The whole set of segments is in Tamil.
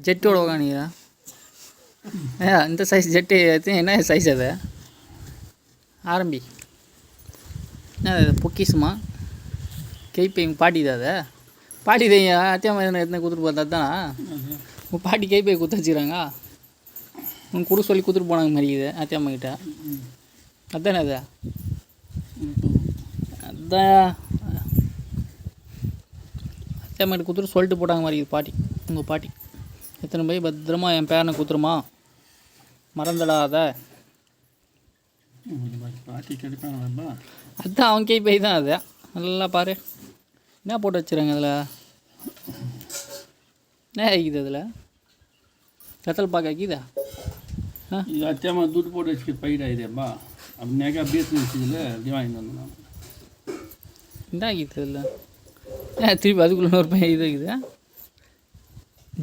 ஜெட்டோட உக்காந்துக்கிறா. இந்த சைஸ் ஜெட்டு என்ன சைஸ் அது? ஆரம்பி என்ன அது? பொக்கிசுமா? கைப்பை எங்கள் பாட்டி தான் அதை பாட்டி தையா அத்தியாம எத்தனை கொடுத்துட்டு பார்த்தா தானா உங்கள் பாட்டி கைப்பை குத்து வச்சுக்கிறாங்க. உங்க கொடுக்க சொல்லி கொடுத்துட்டு போனாங்க மாதிரி இது அத்தியாம கிட்ட. அதுதானே அது? அதான் அத்தியாம கிட்ட கொடுத்துட்டு சொல்லிட்டு போட்டாங்க மாதிரி இது பாட்டி. உங்கள் பாட்டி எத்தனை போய் பத்திரமா என் பேரனை கொடுத்துருமா, மறந்துடாத. பாட்டி கிடைப்பாங்களா? அதுதான் அவன் கைப்பை தான் அது. நல்லா பாரு என்ன போட்டு வச்சுருங்க அதில். என்ன ஆகிக்குது அதில்? கத்தல் பார்க்க ஆக்கிதா? இது அத்தியாமா துட்டு போட்டு வச்சுக்க பயிரா இதேப்பா. அப்படின்னாக்கா அப்படியே வச்சுக்கல அப்படியே வாங்கிட்டு வந்தேன் நான். என்ன ஆகிது அதில்? திருப்பி அதுக்குள்ளே ஒரு பையன் இது ஆகுது.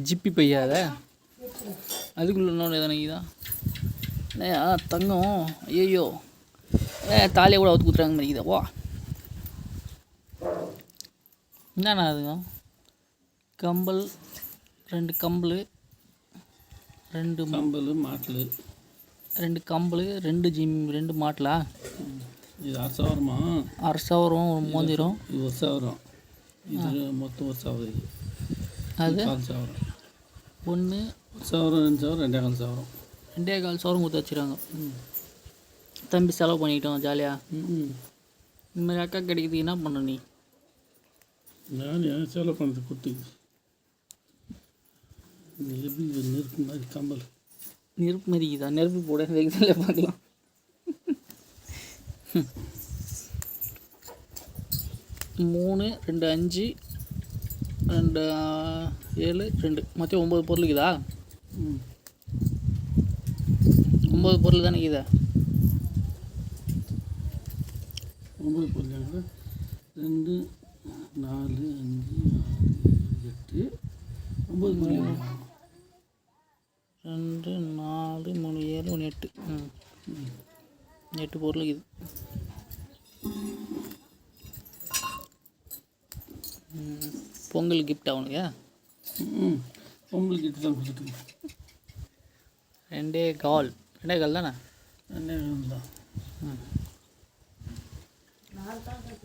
ஜிப்பி பையா அதை அதுக்குள்ளே இன்னொன்று எதனா இதா தங்கம். ஐயோ தாலியை கூட அவுத்து குத்துறாங்க மாதிரி இதா. வா என்னண்ணா அதுங்க? கம்பல் 2 கம்பல் 2 கம்பல் மாட்டில் 2 கம்பல் 2 மாட்டலா? இது 1,000 1,000 ஒரு மோதிரம். இது 1,000. இது மொத்தம் 1,000. அது 4,000. 1 1,000 2,000 2,500. 2,500 கொடுத்து வச்சுருக்காங்க. தம்பி செலவு பண்ணிக்கிட்டோம் ஜாலியாக. இந்த மாதிரி அக்கா கிடைக்குது என்ன பண்ண நீ? நான் ஏன் செலவு பண்ணுறது குட்டி எப்படி நெருப்பு மாதிரி கம்பல் நெருப்பு மாதிரிக்குதா? நெருப்பு போட வெகுதில் பார்க்கலாம். 3 2 5 2 7 2 மொத்தம் 9 பொருளுக்குதா? 9 பொருள் தானே இதா? 9 பொருள் 2 4 5 6 7 8 9 பொருள். 2 4 3 7 1 8. 8 பொருள் இது. பொங்கல் கிஃப்ட் அவனுக்கு. பொங்கல் கிஃப்ட் தான் கொடுத்துட்டு 2 கால் தானே? 2 தான்.